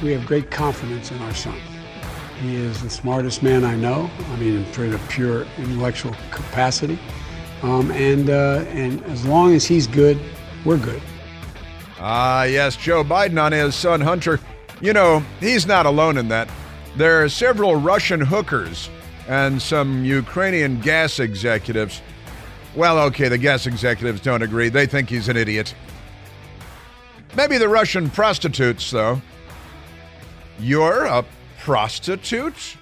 we have great confidence in our son. He is the smartest man I know. I mean, in sort of pure intellectual capacity. And as long as he's good, we're good. Yes, Joe Biden on his son Hunter. You know, he's not alone in that. There are several Russian hookers and some Ukrainian gas executives. Well, okay, the gas executives don't agree. They think he's an idiot. Maybe the Russian prostitutes, though. You're a prostitute?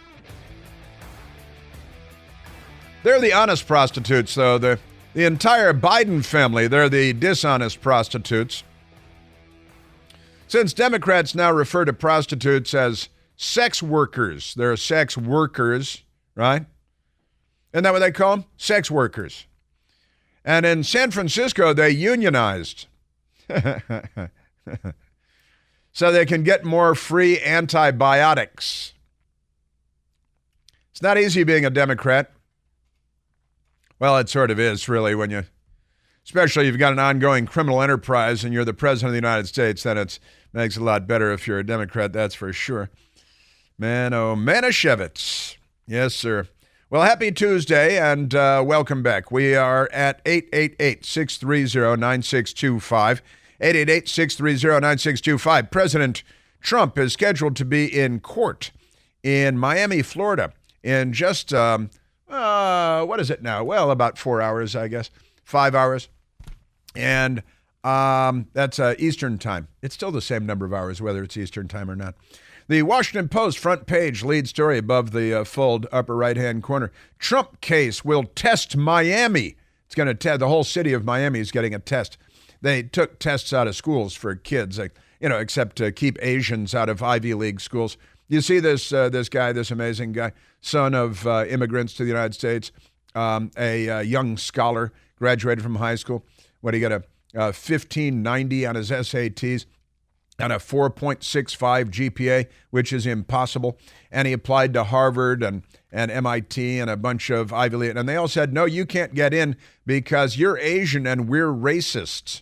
They're the honest prostitutes, though. The entire Biden family, they're the dishonest prostitutes. Since Democrats now refer to prostitutes as sex workers, they're sex workers, right? Isn't that what they call them? Sex workers. And in San Francisco, they unionized. So they can get more free antibiotics. It's not easy being a Democrat. Well, it sort of is, really, especially if you've got an ongoing criminal enterprise and you're the president of the United States, then it makes it a lot better if you're a Democrat, that's for sure. Man, oh, Manischewitz. Yes, sir. Well, happy Tuesday, and welcome back. We are at 888-630-9625. 888-630-9625. President Trump is scheduled to be in court in Miami, Florida, in just, what is it now? Well, about 4 hours, I guess. 5 hours. And that's Eastern time. It's still the same number of hours, whether it's Eastern time or not. The Washington Post front page lead story above the fold upper right-hand corner. Trump case will test Miami. It's going to test, the whole city of Miami is getting a test. They took tests out of schools for kids, except to keep Asians out of Ivy League schools. You see this guy, this amazing guy, son of immigrants to the United States, a young scholar, graduated from high school. He got a 1590 on his SATs and a 4.65 GPA, which is impossible. And he applied to Harvard and MIT and a bunch of Ivy League. And they all said, no, you can't get in because you're Asian and we're racists.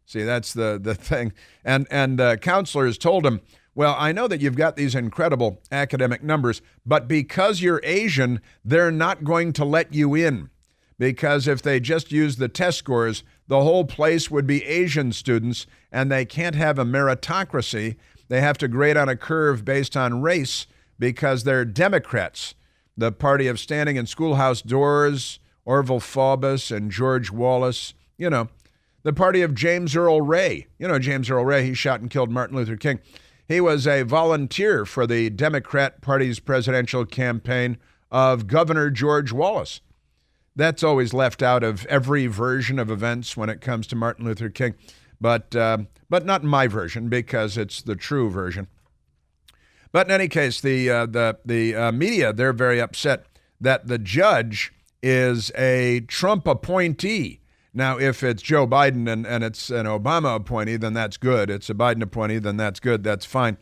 See, that's the thing. And counselors told him, well, I know that you've got these incredible academic numbers, but because you're Asian, they're not going to let you in. Because if they just use the test scores, the whole place would be Asian students, and they can't have a meritocracy. They have to grade on a curve based on race because they're Democrats, the party of standing in schoolhouse doors, Orville Faubus and George Wallace, the party of James Earl Ray. James Earl Ray, he shot and killed Martin Luther King. He was a volunteer for the Democrat Party's presidential campaign of Governor George Wallace. That's always left out of every version of events when it comes to Martin Luther King, but not my version because it's the true version. But in any case, the media, they're very upset that the judge is a Trump appointee. Now, if it's Joe Biden and it's an Obama appointee, then that's good. It's a Biden appointee, then that's good. That's fine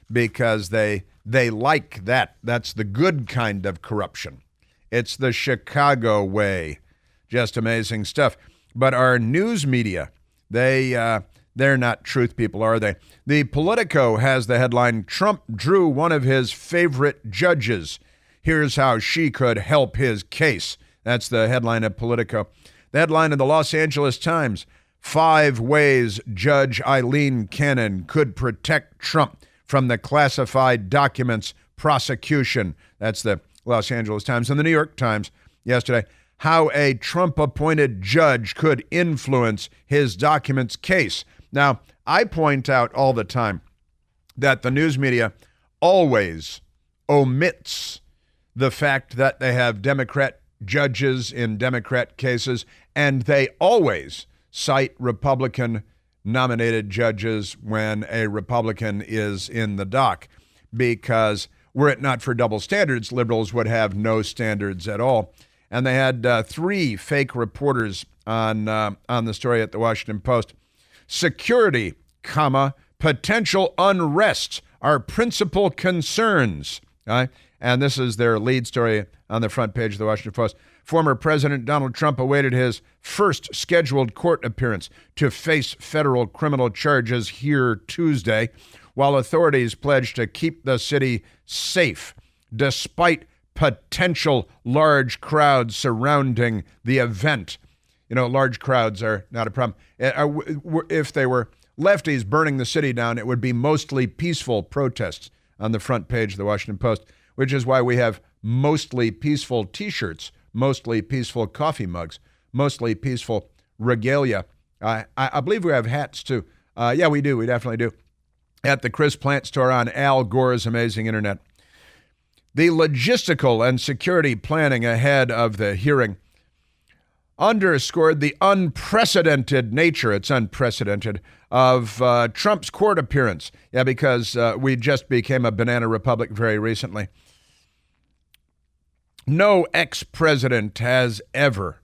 because they like that. That's the good kind of corruption. It's the Chicago way. Just amazing stuff. But our news media, they're not truth people, are they? The Politico has the headline, Trump drew one of his favorite judges. Here's how she could help his case. That's the headline of Politico. The headline of the Los Angeles Times, 5 ways Judge Eileen Cannon could protect Trump from the classified documents prosecution. That's the Los Angeles Times. And the New York Times yesterday, how a Trump-appointed judge could influence his documents case. Now, I point out all the time that the news media always omits the fact that they have Democrat judges in Democrat cases, and they always cite Republican-nominated judges when a Republican is in the dock, because were it not for double standards, liberals would have no standards at all. And they had 3 fake reporters on the story at the Washington Post. Security, potential unrest are principal concerns. Right? And this is their lead story on the front page of the Washington Post. Former President Donald Trump awaited his first scheduled court appearance to face federal criminal charges here Tuesday. while authorities pledge to keep the city safe despite potential large crowds surrounding the event. You know, large crowds are not a problem. If they were lefties burning the city down, it would be mostly peaceful protests on the front page of the Washington Post, which is why we have mostly peaceful T-shirts, mostly peaceful coffee mugs, mostly peaceful regalia. I believe we have hats, too. Yeah, we do. We definitely do. At the Chris Plant store on Al Gore's amazing internet. The logistical and security planning ahead of the hearing underscored the unprecedented nature, it's unprecedented, of Trump's court appearance. Yeah, because we just became a banana republic very recently. No ex-president has ever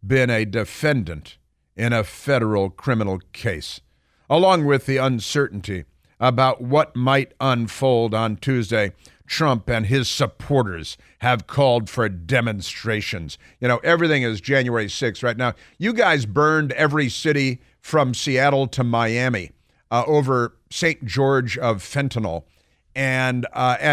been a defendant in a federal criminal case, along with the uncertainty about what might unfold on Tuesday. Trump and his supporters have called for demonstrations. You know, everything is January 6th right now. You guys burned every city from Seattle to Miami over St. George of fentanyl, and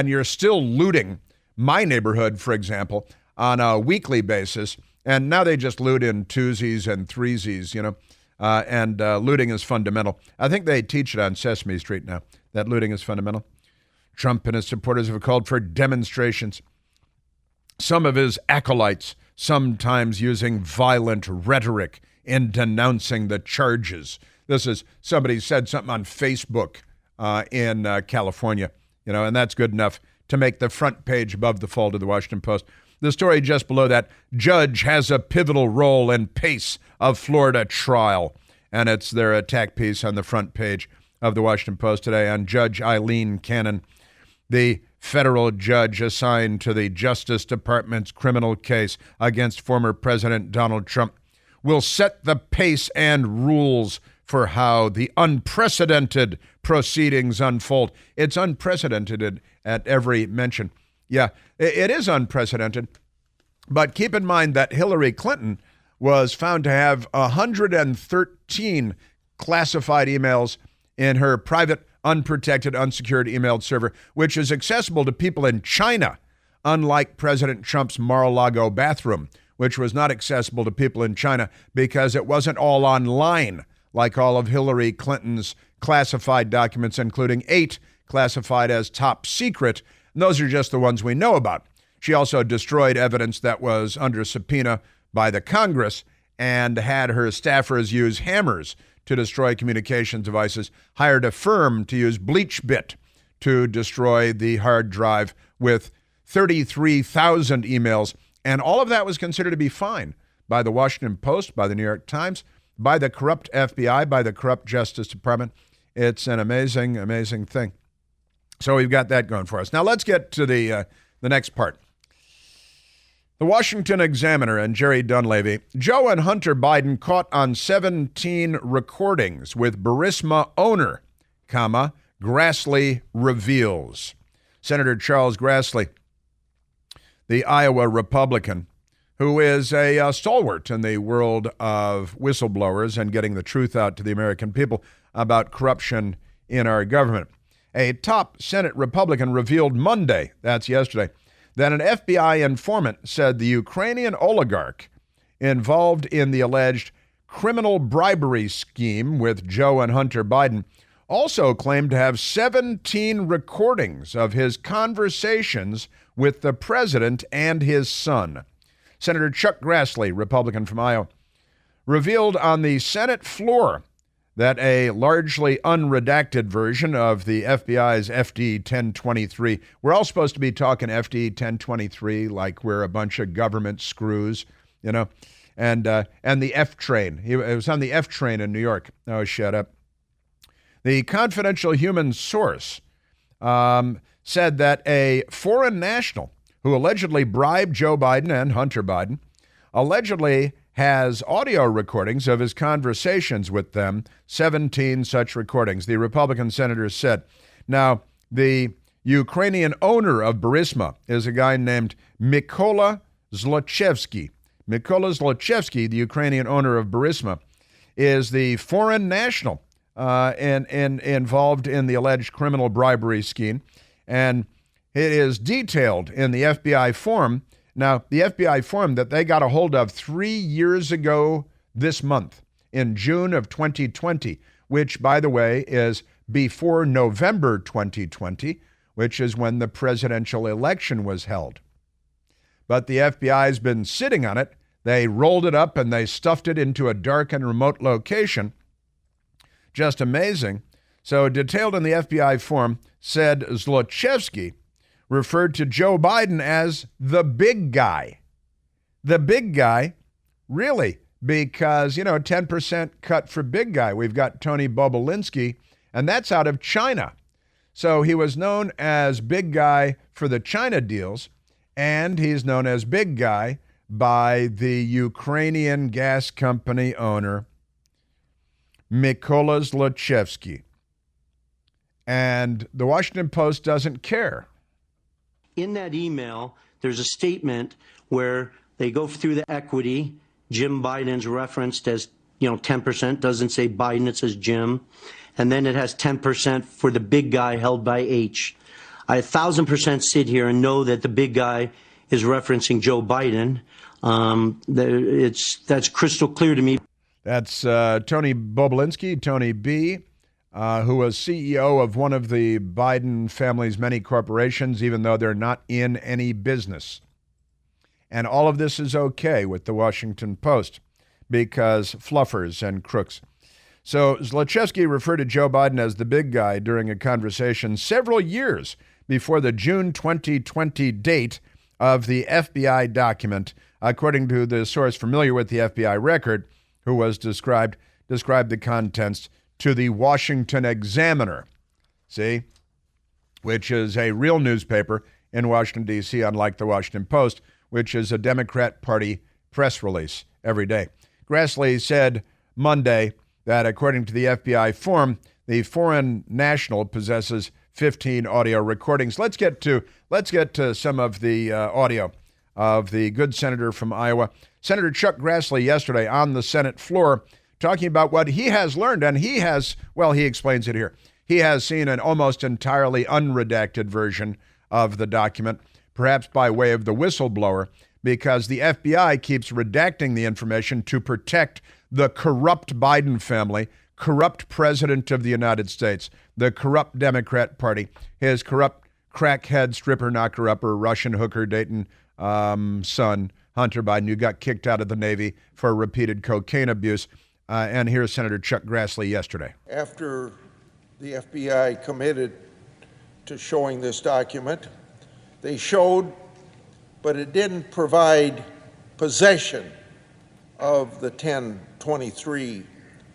you're still looting my neighborhood, for example, on a weekly basis. And now they just loot in twosies and threesies, you know, and looting is fundamental. I think they teach it on Sesame Street now, that looting is fundamental. Trump and his supporters have called for demonstrations. Some of his acolytes sometimes using violent rhetoric in denouncing the charges. This is somebody said something on Facebook in California, you know, and that's good enough to make the front page above the fold of the Washington Post. The story just below that, judge has a pivotal role in pace of Florida trial. And it's their attack piece on the front page of the Washington Post today on Judge Eileen Cannon, the federal judge assigned to the Justice Department's criminal case against former President Donald Trump, will set the pace and rules for how the unprecedented proceedings unfold. It's unprecedented at every mention. Yeah, it is unprecedented. But keep in mind that Hillary Clinton was found to have 113 classified emails in her private, unprotected, unsecured emailed server, which is accessible to people in China, unlike President Trump's Mar-a-Lago bathroom, which was not accessible to people in China because it wasn't all online, like all of Hillary Clinton's classified documents, including 8 classified as top secret. And those are just the ones we know about. She also destroyed evidence that was under subpoena by the Congress and had her staffers use hammers to destroy communications devices, hired a firm to use BleachBit to destroy the hard drive with 33,000 emails. And all of that was considered to be fine by the Washington Post, by the New York Times, by the corrupt FBI, by the corrupt Justice Department. It's an amazing, amazing thing. So we've got that going for us. Now let's get to the next part. The Washington Examiner and Jerry Dunleavy, Joe and Hunter Biden caught on 17 recordings with Burisma owner, Grassley reveals. Senator Charles Grassley, the Iowa Republican, who is a stalwart in the world of whistleblowers and getting the truth out to the American people about corruption in our government. A top Senate Republican revealed Monday, that's yesterday, that an FBI informant said the Ukrainian oligarch involved in the alleged criminal bribery scheme with Joe and Hunter Biden also claimed to have 17 recordings of his conversations with the president and his son. Senator Chuck Grassley, Republican from Iowa, revealed on the Senate floor that a largely unredacted version of the FBI's FD 1023, we're all supposed to be talking FD 1023 like we're a bunch of government screws, you know, and the F train. It was on the F train in New York. Oh, shut up. The confidential human source said that a foreign national who allegedly bribed Joe Biden and Hunter Biden allegedly has audio recordings of his conversations with them, 17 such recordings, the Republican senator said. Now, the Ukrainian owner of Burisma is a guy named Mykola Zlochevsky. Mykola Zlochevsky, the Ukrainian owner of Burisma, is the foreign national and involved in the alleged criminal bribery scheme. And it is detailed in the FBI form. Now, the FBI form that they got a hold of 3 years ago this month, in June of 2020, which, by the way, is before November 2020, which is when the presidential election was held. But the FBI's been sitting on it. They rolled it up and they stuffed it into a dark and remote location. Just amazing. So detailed in the FBI form said Zlochevsky referred to Joe Biden as the big guy. The big guy, really, because, 10% cut for big guy. We've got Tony Bobulinski, and that's out of China. So he was known as big guy for the China deals, and he's known as big guy by the Ukrainian gas company owner, Mykola Zlochevsky. And the Washington Post doesn't care. In that email, there's a statement where they go through the equity. Jim Biden's referenced as, 10%, doesn't say Biden, it says Jim. And then it has 10% for the big guy held by H. I 1,000% sit here and know that the big guy is referencing Joe Biden. That's crystal clear to me. That's Tony Bobulinski, Tony B., who was CEO of one of the Biden family's many corporations, even though they're not in any business. And all of this is okay with the Washington Post because fluffers and crooks. So Zlochevsky referred to Joe Biden as the big guy during a conversation several years before the June 2020 date of the FBI document, according to the source familiar with the FBI record, who was described the contents to the Washington Examiner, which is a real newspaper in Washington, D.C., unlike the Washington Post, which is a Democrat Party press release every day. Grassley said Monday that according to the FBI form, the foreign national possesses 15 audio recordings. Let's get to some of the audio of the good senator from Iowa, Senator Chuck Grassley, yesterday on the Senate floor, talking about what he has learned, and he explains it here. He has seen an almost entirely unredacted version of the document, perhaps by way of the whistleblower, because the FBI keeps redacting the information to protect the corrupt Biden family, corrupt president of the United States, the corrupt Democrat Party, his corrupt crackhead, stripper, knocker-upper, Russian hooker Dayton son, Hunter Biden, who got kicked out of the Navy for repeated cocaine abuse. And here's Senator Chuck Grassley yesterday. After the FBI committed to showing this document, they showed, but it didn't provide possession of the 1023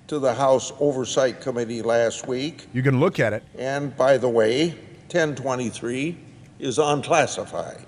to the House Oversight Committee last week. You can look at it. And by the way, 1023 is unclassified.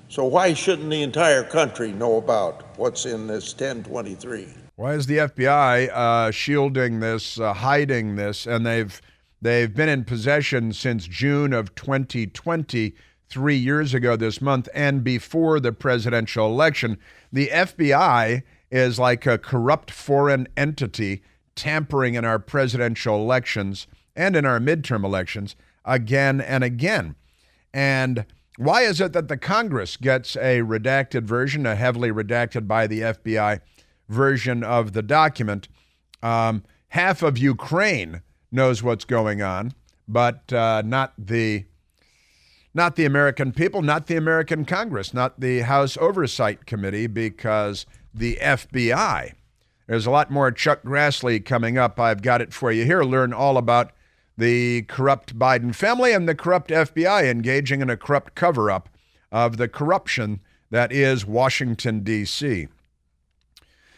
So why shouldn't the entire country know about what's in this 1023? Why is the FBI shielding this, hiding this? And they've been in possession since June of 2020, 3 years ago this month, and before the presidential election. The FBI is like a corrupt foreign entity tampering in our presidential elections and in our midterm elections again and again. And why is it that the Congress gets a redacted version, a heavily redacted by the FBI version of the document? Half of Ukraine knows what's going on, but not the American people, not the American Congress, not the House Oversight Committee, because the FBI. There's a lot more Chuck Grassley coming up. I've got it for you here. Learn all about the corrupt Biden family and the corrupt FBI engaging in a corrupt cover-up of the corruption that is Washington, D.C.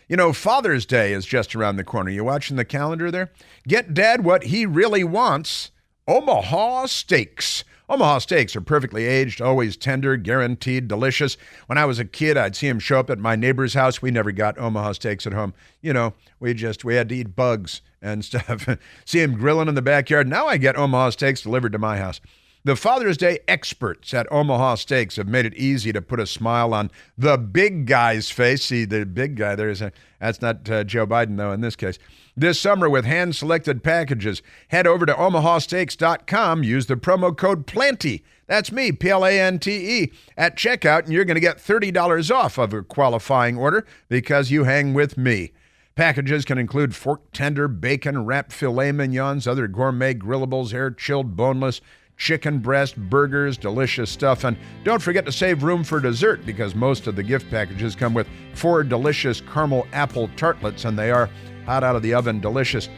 You know, Father's Day is just around the corner. You watching the calendar there? Get Dad what he really wants, Omaha steaks. Omaha steaks are perfectly aged, always tender, guaranteed delicious. When I was a kid, I'd see him show up at my neighbor's house. We never got Omaha steaks at home. You know, we had to eat bugs and stuff. See him grilling in the backyard. Now I get Omaha steaks delivered to my house. The Father's Day experts at Omaha Steaks have made it easy to put a smile on the big guy's face. See, the big guy there that's not Joe Biden, though, in this case. This summer with hand-selected packages, head over to omahasteaks.com. Use the promo code PLANTY. That's me, Plante, at checkout, and you're going to get $30 off of a qualifying order because you hang with me. Packages can include fork tender, bacon, wrapped filet mignons, other gourmet grillables, air-chilled, boneless, chicken breast, burgers, delicious stuff. And don't forget to save room for dessert because most of the gift packages come with 4 delicious caramel apple tartlets, and they are hot out of the oven, delicious.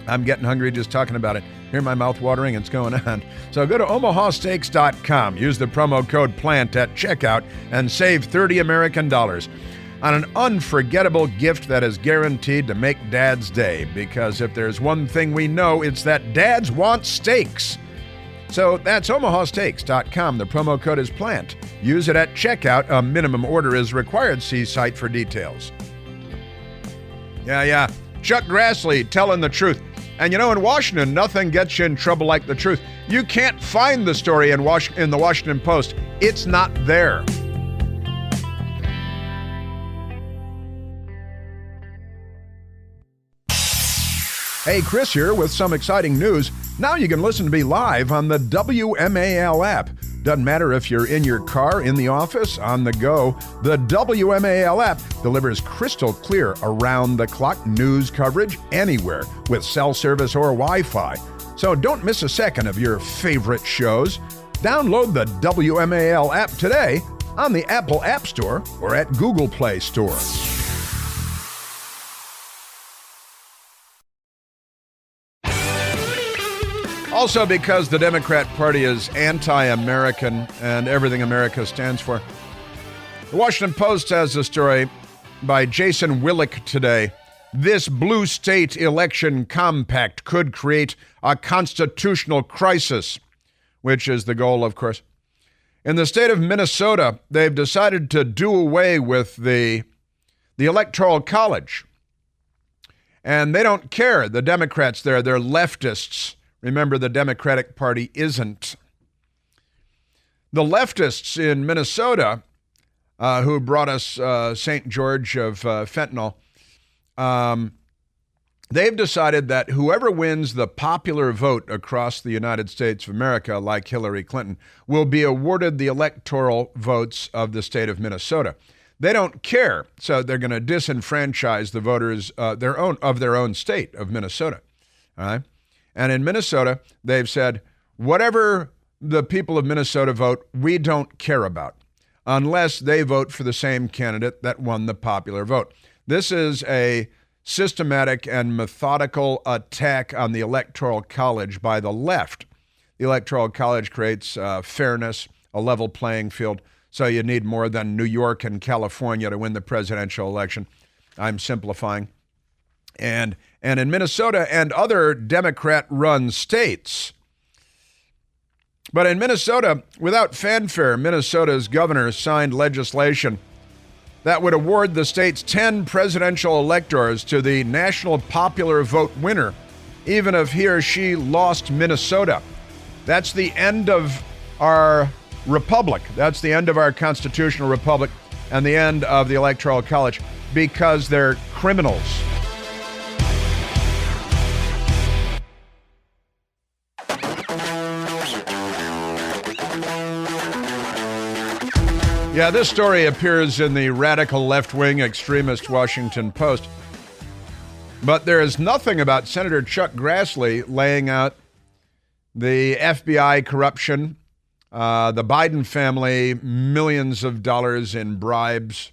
I'm getting hungry just talking about it. Hear my mouth watering, it's going on. So go to omahasteaks.com. Use the promo code PLANT at checkout and save $30 American on an unforgettable gift that is guaranteed to make Dad's day. Because if there's one thing we know, it's that dads want steaks. So that's omahasteaks.com. The promo code is PLANT. Use it at checkout. A minimum order is required. See site for details. Yeah. Chuck Grassley telling the truth. And you know, in Washington, nothing gets you in trouble like the truth. You can't find the story in the Washington Post. It's not there. Hey, Chris here with some exciting news. Now you can listen to me live on the WMAL app. Doesn't matter if you're in your car, in the office, on the go. The WMAL app delivers crystal clear around-the-clock news coverage anywhere with cell service or Wi-Fi. So don't miss a second of your favorite shows. Download the WMAL app today on the Apple App Store or at Google Play Store. Also, because the Democrat Party is anti-American and everything America stands for, the Washington Post has a story by Jason Willick today. This blue state election compact could create a constitutional crisis, which is the goal, of course. In the state of Minnesota, they've decided to do away with the Electoral College. And they don't care, the Democrats there, they're leftists. Remember, the Democratic Party isn't. The leftists in Minnesota, who brought us St. George of fentanyl, they've decided that whoever wins the popular vote across the United States of America, like Hillary Clinton, will be awarded the electoral votes of the state of Minnesota. They don't care, so they're going to disenfranchise the voters of their own state of Minnesota. All right? And in Minnesota, they've said, whatever the people of Minnesota vote, we don't care about, unless they vote for the same candidate that won the popular vote. This is a systematic and methodical attack on the Electoral College by the left. The Electoral College creates fairness, a level playing field, so you need more than New York and California to win the presidential election. I'm simplifying. And in Minnesota and other Democrat-run states. But in Minnesota, without fanfare, Minnesota's governor signed legislation that would award the state's 10 presidential electors to the national popular vote winner, even if he or she lost Minnesota. That's the end of our republic. That's the end of our constitutional republic and the end of the Electoral College because they're criminals. Yeah, this story appears in the radical left-wing extremist Washington Post. But there is nothing about Senator Chuck Grassley laying out the FBI corruption, the Biden family, millions of dollars in bribes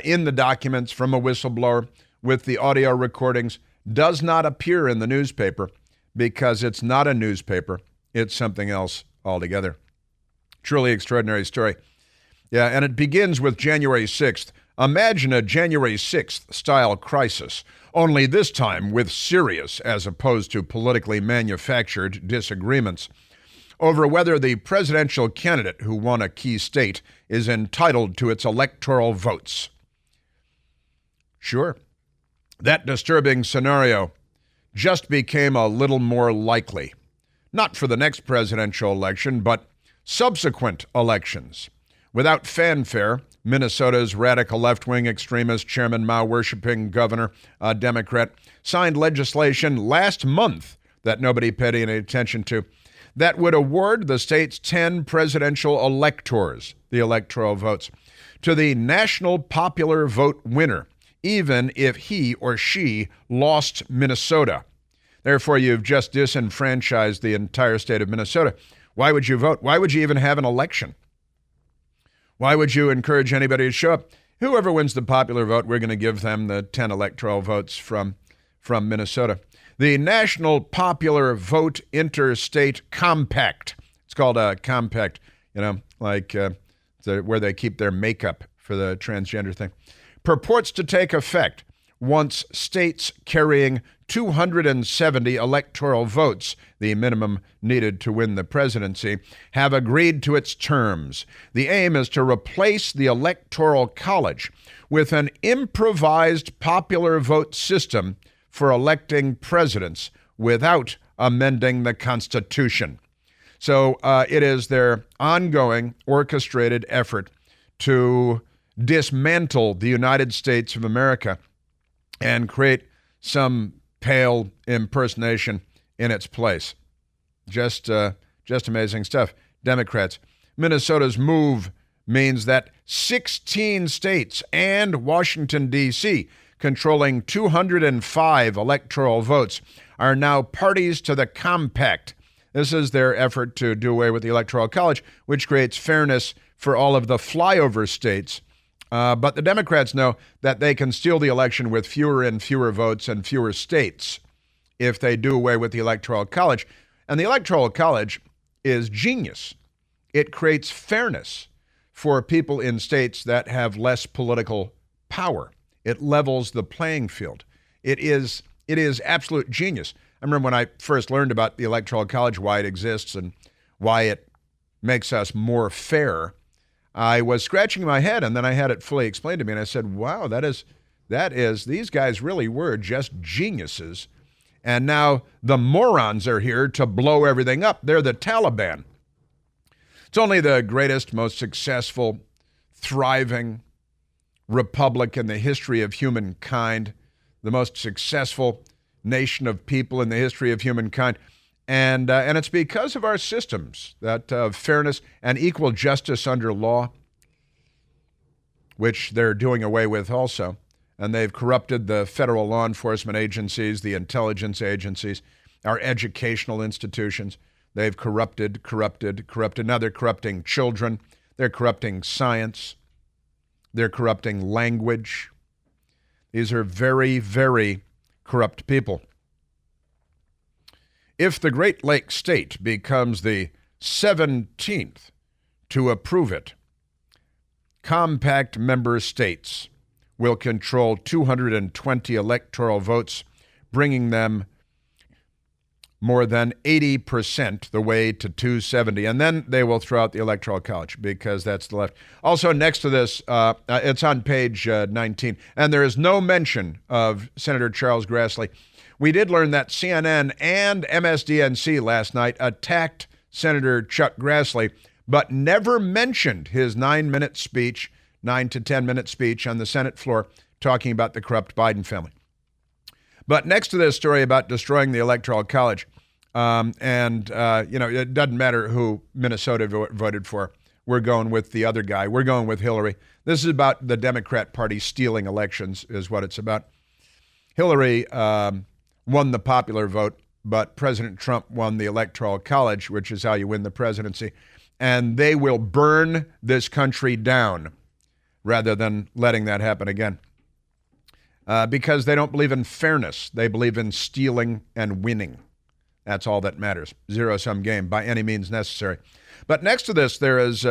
in the documents from a whistleblower with the audio recordings. Does not appear in the newspaper because it's not a newspaper. It's something else altogether. Truly extraordinary story. Yeah, and it begins with January 6th. Imagine a January 6th style crisis, only this time with serious as opposed to politically manufactured disagreements over whether the presidential candidate who won a key state is entitled to its electoral votes. Sure, that disturbing scenario just became a little more likely. not for the next presidential election, but subsequent elections. Without fanfare, Minnesota's radical left-wing extremist Chairman Mao-worshipping governor, a Democrat, signed legislation last month that nobody paid any attention to that would award the state's 10 presidential electors, the electoral votes, to the national popular vote winner, even if he or she lost Minnesota. Therefore, you've just disenfranchised the entire state of Minnesota. Why would you vote? Why would you even have an election? Why would you encourage anybody to show up? Whoever wins the popular vote, we're going to give them the 10 electoral votes from Minnesota. The National Popular Vote Interstate Compact. It's called a compact, like where they keep their makeup for the transgender thing. Purports to take effect once states carrying 270 electoral votes, the minimum needed to win the presidency, have agreed to its terms. The aim is to replace the Electoral College with an improvised popular vote system for electing presidents without amending the Constitution. So it is their ongoing orchestrated effort to dismantle the United States of America and create some pale impersonation in its place. Just amazing stuff. Democrats. Minnesota's move means that 16 states and Washington, D.C., controlling 205 electoral votes, are now parties to the compact. This is their effort to do away with the Electoral College, which creates fairness for all of the flyover states. But the Democrats know that they can steal the election with fewer and fewer votes and fewer states if they do away with the Electoral College. And the Electoral College is genius. It creates fairness for people in states that have less political power. It levels the playing field. It is absolute genius. I remember when I first learned about the Electoral College, why it exists and why it makes us more fair, I was scratching my head, and then I had it fully explained to me, and I said, wow, that is, these guys really were just geniuses, and now the morons are here to blow everything up. They're the Taliban. It's only the greatest, most successful, thriving republic in the history of humankind, the most successful nation of people in the history of humankind. And it's because of our systems that of fairness and equal justice under law, which they're doing away with also. And they've corrupted the federal law enforcement agencies, the intelligence agencies, our educational institutions. They've corrupted. Now they're corrupting children. They're corrupting science. They're corrupting language. These are very, very corrupt people. If the Great Lakes state becomes the 17th to approve it, compact member states will control 220 electoral votes, bringing them more than 80% the way to 270. And then they will throw out the Electoral College because that's the left. Also, next to this, it's on page 19, and there is no mention of Senator Charles Grassley. We did learn that CNN and MSDNC last night attacked Senator Chuck Grassley, but never mentioned his 9-minute speech, 9 to 10-minute speech on the Senate floor talking about the corrupt Biden family. But next to this story about destroying the Electoral College, it doesn't matter who Minnesota voted for. We're going with the other guy. We're going with Hillary. This is about the Democrat Party stealing elections is what it's about. Hillary won the popular vote, but President Trump won the Electoral College, which is how you win the presidency. And they will burn this country down rather than letting that happen again. Because they don't believe in fairness. They believe in stealing and winning. That's all that matters. Zero-sum game by any means necessary. But next to this, there is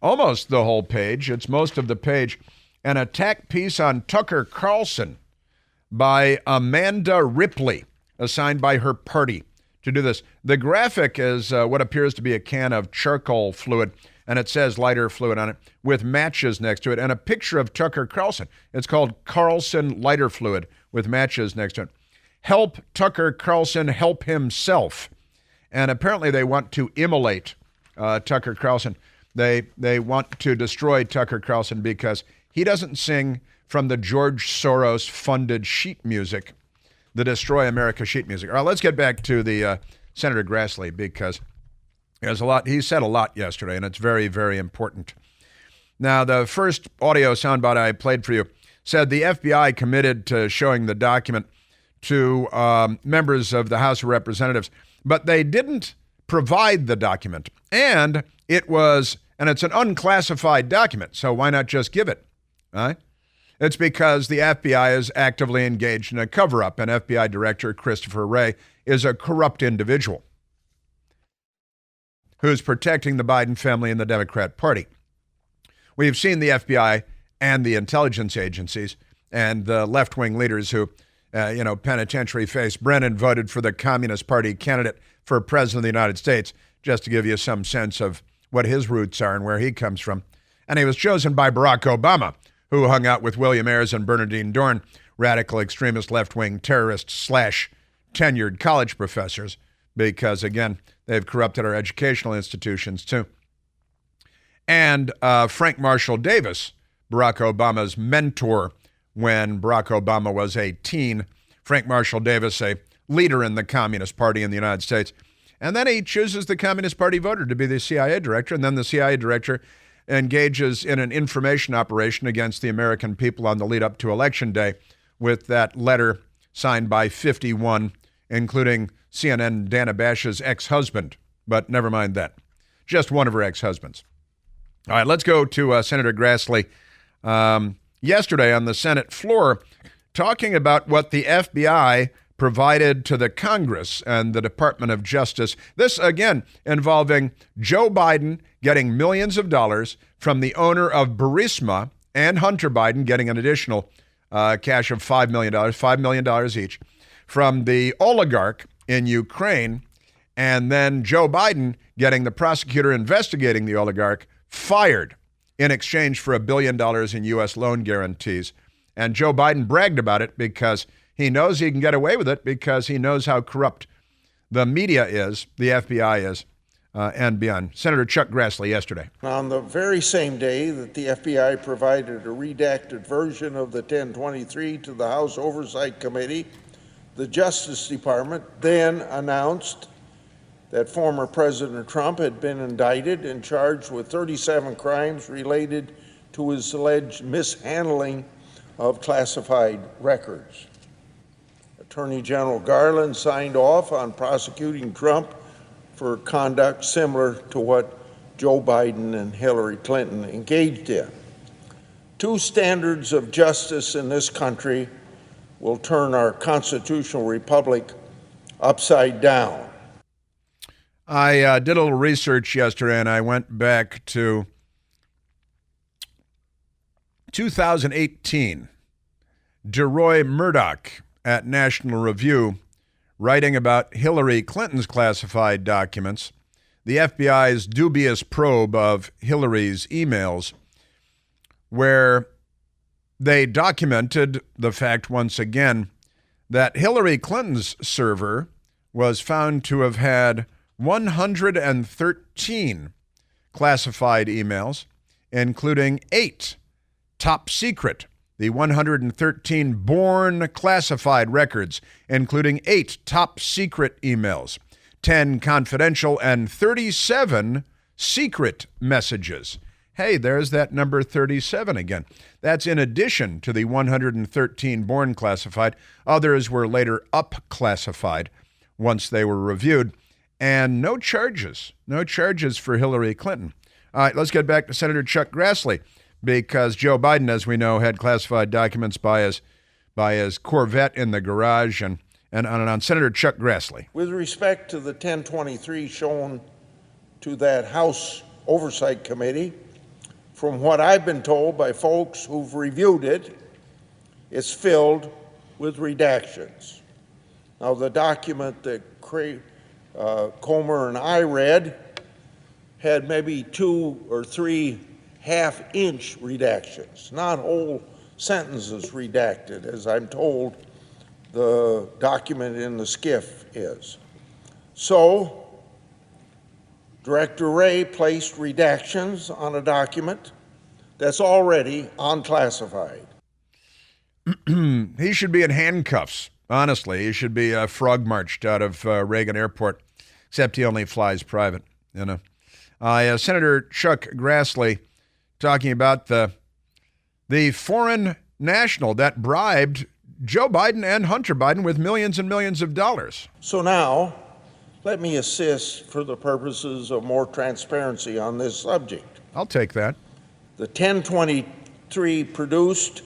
almost the whole page. It's most of the page. An attack piece on Tucker Carlson by Amanda Ripley, assigned by her party to do this. The graphic is what appears to be a can of charcoal fluid, and it says lighter fluid on it with matches next to it and a picture of Tucker Carlson. It's called Carlson lighter fluid with matches next to it. Help Tucker Carlson help himself. And apparently they want to immolate Tucker Carlson. They want to destroy Tucker Carlson because he doesn't sing from the George Soros-funded sheet music, the Destroy America sheet music. All right, let's get back to the Senator Grassley, because there's a lot. He said a lot yesterday, and it's very, very important. Now, the first audio soundbite I played for you said the FBI committed to showing the document to members of the House of Representatives, but they didn't provide the document. And it's an unclassified document, so why not just give it? Right? It's because the FBI is actively engaged in a cover-up, and FBI Director Christopher Wray is a corrupt individual who's protecting the Biden family and the Democrat Party. We've seen the FBI and the intelligence agencies and the left-wing leaders who, penitentiary face. Brennan voted for the Communist Party candidate for President of the United States, just to give you some sense of what his roots are and where he comes from. And he was chosen by Barack Obama, who hung out with William Ayers and Bernardine Dohrn, radical extremist left-wing terrorists / tenured college professors, because, again, they've corrupted our educational institutions, too. And Frank Marshall Davis, Barack Obama's mentor when Barack Obama was a teen. Frank Marshall Davis, a leader in the Communist Party in the United States. And then he chooses the Communist Party voter to be the CIA director, and then the CIA director engages in an information operation against the American people on the lead up to Election Day with that letter signed by 51, including CNN Dana Bash's ex-husband. But never mind that. Just one of her ex-husbands. All right, let's go to Senator Grassley yesterday on the Senate floor talking about what the FBI provided to the Congress and the Department of Justice. This, again, involving Joe Biden getting millions of dollars from the owner of Burisma and Hunter Biden getting an additional cash of $5 million each from the oligarch in Ukraine, and then Joe Biden getting the prosecutor investigating the oligarch fired in exchange for $1 billion in U.S. loan guarantees. And Joe Biden bragged about it because he knows he can get away with it, because he knows how corrupt the media is, the FBI is, and beyond. Senator Chuck Grassley yesterday. On the very same day that the FBI provided a redacted version of the 1023 to the House Oversight Committee, the Justice Department then announced that former President Trump had been indicted and charged with 37 crimes related to his alleged mishandling of classified records. Attorney General Garland signed off on prosecuting Trump for conduct similar to what Joe Biden and Hillary Clinton engaged in. Two standards of justice in this country will turn our constitutional republic upside down. I did a little research yesterday, and I went back to 2018. DeRoy Murdoch at National Review, writing about Hillary Clinton's classified documents, the FBI's dubious probe of Hillary's emails, where they documented the fact once again that Hillary Clinton's server was found to have had 113 classified emails, including 8 top secret, the 113 born classified records, including 8 top secret emails, 10 confidential, and 37 secret messages. Hey, there's that number 37 again. That's in addition to the 113 born classified. Others were later up-classified once they were reviewed. And no charges for Hillary Clinton. All right, let's get back to Senator Chuck Grassley, because Joe Biden, as we know, had classified documents by his Corvette in the garage, and on and on. Senator Chuck Grassley. With respect to the 1023 shown to that House Oversight Committee, from what I've been told by folks who've reviewed it, it's filled with redactions. Now, the document that Comer and I read had maybe 2 or 3 half-inch redactions, not whole sentences redacted, as I'm told the document in the SCIF is. So Director Wray placed redactions on a document that's already unclassified. He should be in handcuffs, honestly. He should be frog marched out of Reagan Airport, except he only flies private, you know. Senator Chuck Grassley talking about the foreign national that bribed Joe Biden and Hunter Biden with millions and millions of dollars. So now, let me assist for the purposes of more transparency on this subject. I'll take that. The 1023 produced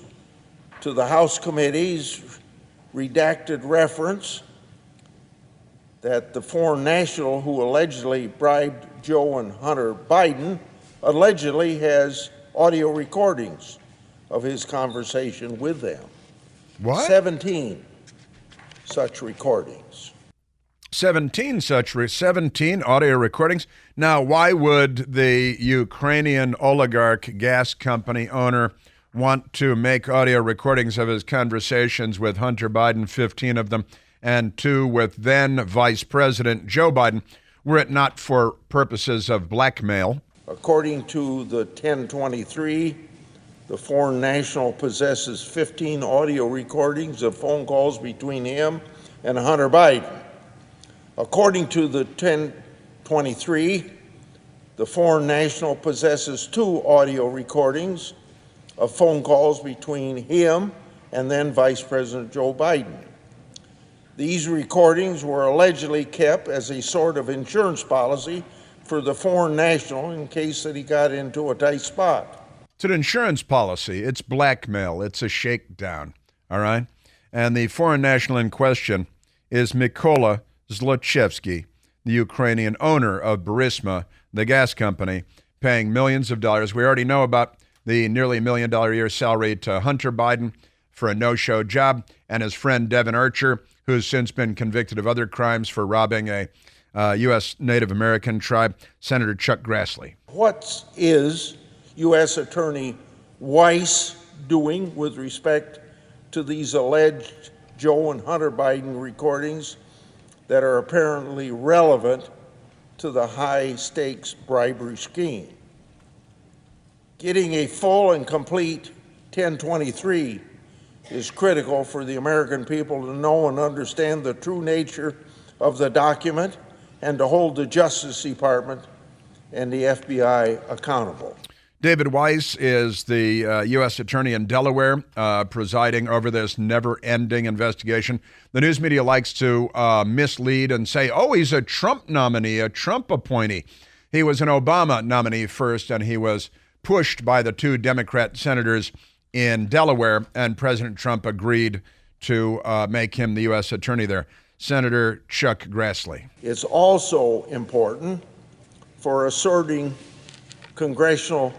to the House committees redacted reference that the foreign national who allegedly bribed Joe and Hunter Biden allegedly has audio recordings of his conversation with them. What? 17 such recordings. 17 audio recordings. Now, why would the Ukrainian oligarch gas company owner want to make audio recordings of his conversations with Hunter Biden, 15 of them, and 2 with then Vice President Joe Biden, were it not for purposes of blackmail? According to the 1023, the foreign national possesses 15 audio recordings of phone calls between him and Hunter Biden. According to the 1023, the foreign national possesses 2 audio recordings of phone calls between him and then Vice President Joe Biden. These recordings were allegedly kept as a sort of insurance policy for the foreign national in case that he got into a tight spot. It's an insurance policy. It's blackmail. It's a shakedown, all right? And the foreign national in question is Mykola Zlochevsky, the Ukrainian owner of Burisma, the gas company, paying millions of dollars. We already know about the nearly $1 million a year salary to Hunter Biden for a no-show job, and his friend Devin Archer, who's since been convicted of other crimes for robbing a U.S. Native American tribe, Senator Chuck Grassley. What is U.S. Attorney Weiss doing with respect to these alleged Joe and Hunter Biden recordings that are apparently relevant to the high-stakes bribery scheme? Getting a full and complete 1023 is critical for the American people to know and understand the true nature of the document and to hold the Justice Department and the FBI accountable. David Weiss is the U.S. Attorney in Delaware, presiding over this never-ending investigation. The news media likes to mislead and say, oh, he's a Trump nominee, a Trump appointee. He was an Obama nominee first, and he was pushed by the 2 Democrat senators in Delaware, and President Trump agreed to make him the U.S. Attorney there. Senator Chuck Grassley. It's also important for asserting constitutional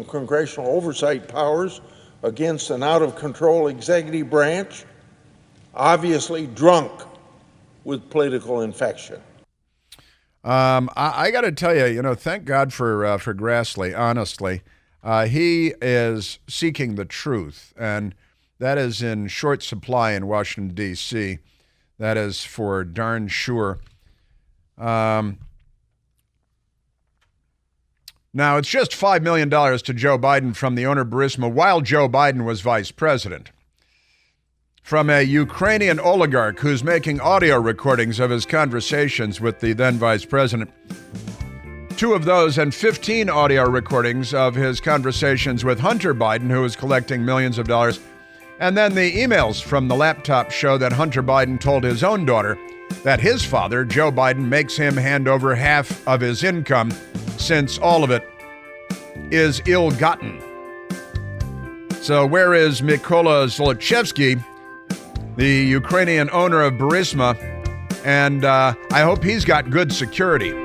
congressional oversight powers against an out-of-control executive branch, obviously drunk with political infection. I got to tell you, thank God for Grassley, honestly. He is seeking the truth, and that is in short supply in Washington, D.C. That is for darn sure. Now, it's just $5 million to Joe Biden from the owner Burisma while Joe Biden was vice president. From a Ukrainian oligarch who's making audio recordings of his conversations with the then vice president. 2 of those and 15 audio recordings of his conversations with Hunter Biden, who was collecting millions of dollars. And then the emails from the laptop show that Hunter Biden told his own daughter that his father, Joe Biden, makes him hand over half of his income since all of it is ill-gotten. So where is Mykola Zlochevsky, the Ukrainian owner of Burisma? And I hope he's got good security.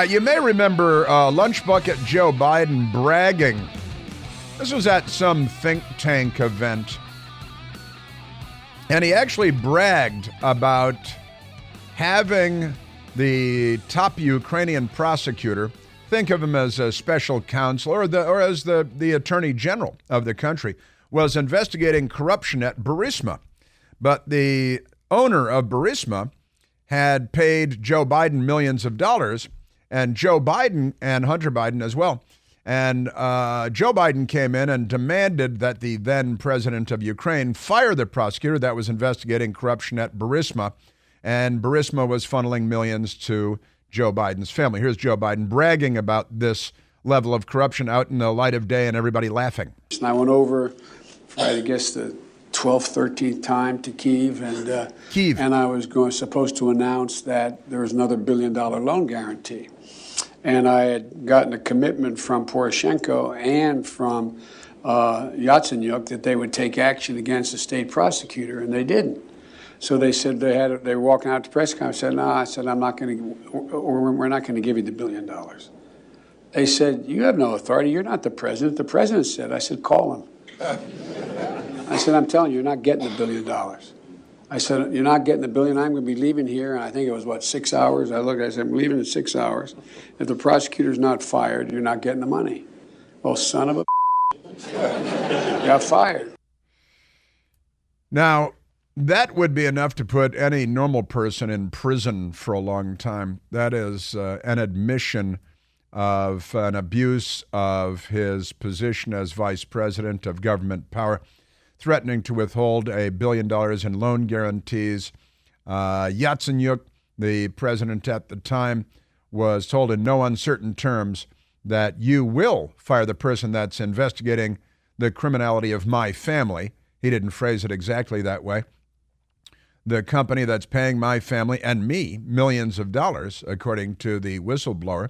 You may remember Lunch Bucket Joe Biden bragging. This was at some think tank event. And he actually bragged about having the top Ukrainian prosecutor, think of him as a special counsel or as the attorney general of the country, was investigating corruption at Burisma. But the owner of Burisma had paid Joe Biden millions of dollars, and Joe Biden and Hunter Biden as well. And Joe Biden came in and demanded that the then president of Ukraine fire the prosecutor that was investigating corruption at Burisma. And Burisma was funneling millions to Joe Biden's family. Here's Joe Biden bragging about this level of corruption out in the light of day and everybody laughing. And I went over, for, I guess, the 12th, 13th time to Kyiv, and I was supposed to announce that there was another $1 billion loan guarantee. And I had gotten a commitment from Poroshenko and from Yatsenyuk that they would take action against the state prosecutor, and they didn't. So they said they were walking out to press conference. I said, no, I'm not going to, or we're not going to give you the $1 billion. They said, you have no authority. You're not the president. The president said. I said, call him. I said, I'm telling you, you're not getting the $1 billion. I said, you're not getting the $1 billion. I'm going to be leaving here. And I think it was, 6 hours? I said, I'm leaving in 6 hours. If the prosecutor's not fired, you're not getting the money. Well, son of a got fired. Now, that would be enough to put any normal person in prison for a long time. That is an admission of an abuse of his position as vice president of government power, threatening to withhold $1 billion in loan guarantees. Yatsenyuk, the president at the time, was told in no uncertain terms that you will fire the person that's investigating the criminality of my family. He didn't phrase it exactly that way. The company that's paying my family and me millions of dollars, according to the whistleblower.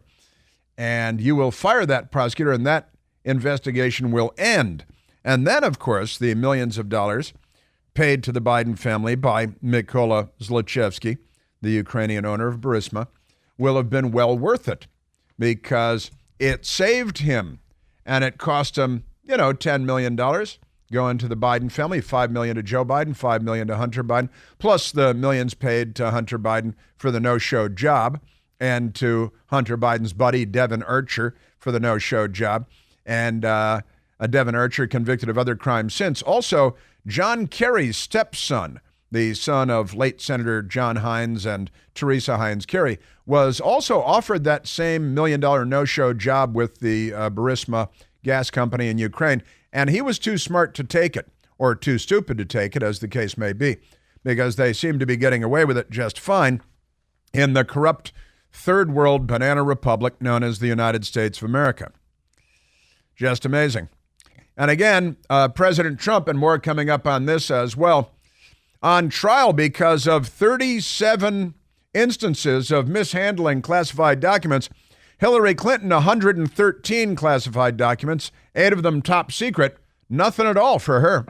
And you will fire that prosecutor, and that investigation will end. And then, of course, the millions of dollars paid to the Biden family by Mykola Zlochevsky, the Ukrainian owner of Burisma, will have been well worth it because it saved him. And it cost him, $10 million going to the Biden family, $5 million to Joe Biden, $5 million to Hunter Biden, plus the millions paid to Hunter Biden for the no-show job and to Hunter Biden's buddy, Devin Archer, for the no-show job. And a Devin Archer convicted of other crimes since. Also, John Kerry's stepson, the son of late Senator John Hines and Teresa Hines Kerry, was also offered that same $1 million no-show job with the Burisma gas company in Ukraine. And he was too smart to take it, or too stupid to take it, as the case may be, because they seem to be getting away with it just fine in the corrupt third world banana republic known as the United States of America. Just amazing. And again, President Trump, and more coming up on this as well, on trial because of 37 instances of mishandling classified documents. Hillary Clinton, 113 classified documents, 8 of them top secret. Nothing at all for her.